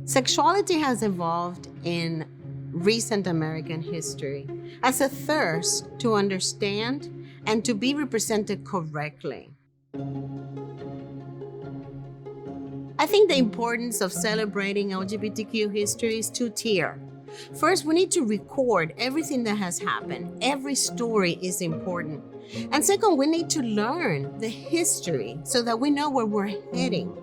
Sexuality has evolved in recent American history as a thirst to understand and to be represented correctly. I think the importance of celebrating LGBTQ history is two-tier. First, we need to record everything that has happened. Every story is important. And second, we need to learn the history so that we know where we're heading.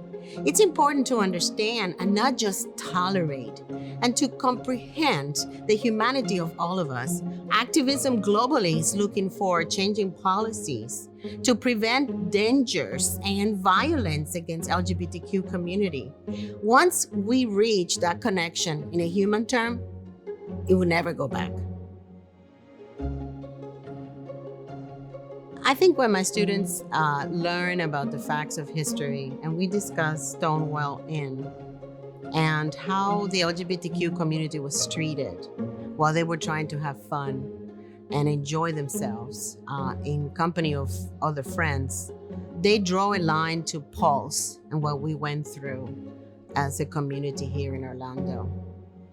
It's important to understand and not just tolerate, and to comprehend the humanity of all of us. Activism globally is looking for changing policies to prevent dangers and violence against LGBTQ community. Once we reach that connection in a human term, it will never go back. I think when my students learn about the facts of history and we discuss Stonewall Inn and how the LGBTQ community was treated while they were trying to have fun and enjoy themselves in company of other friends, they draw a line to pulse and what we went through as a community here in Orlando.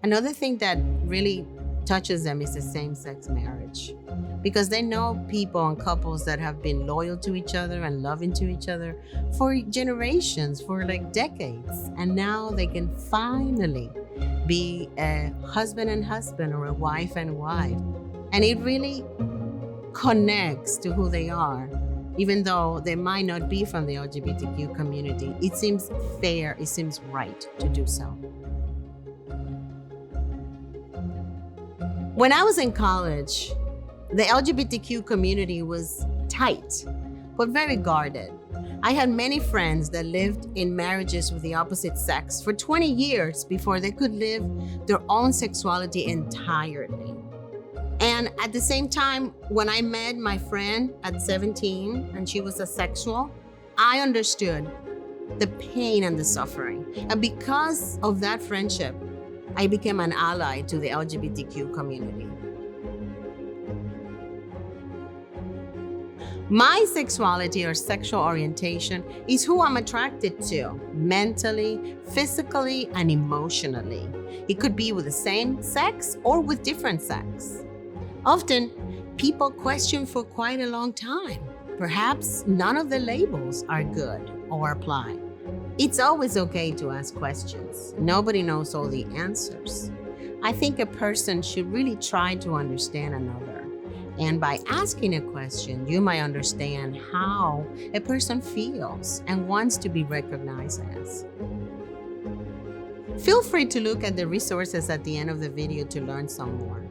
Another thing that really touches them is the same-sex marriage, because they know people and couples that have been loyal to each other and loving to each other for generations, for like decades. And now they can finally be a husband and husband or a wife and wife. And it really connects to who they are, even though they might not be from the LGBTQ community. It seems fair, it seems right to do so. When I was in college, the LGBTQ community was tight, but very guarded. I had many friends that lived in marriages with the opposite sex for 20 years before they could live their own sexuality entirely. And at the same time, when I met my friend at 17 and she was asexual, I understood the pain and the suffering. And because of that friendship, I became an ally to the LGBTQ community. My sexuality or sexual orientation is who I'm attracted to, mentally, physically, and emotionally. It could be with the same sex or with different sex. Often, people question for quite a long time. Perhaps none of the labels are good or apply. It's always okay to ask questions. Nobody knows all the answers. I think a person should really try to understand another. And by asking a question, you might understand how a person feels and wants to be recognized as. Feel free to look at the resources at the end of the video to learn some more.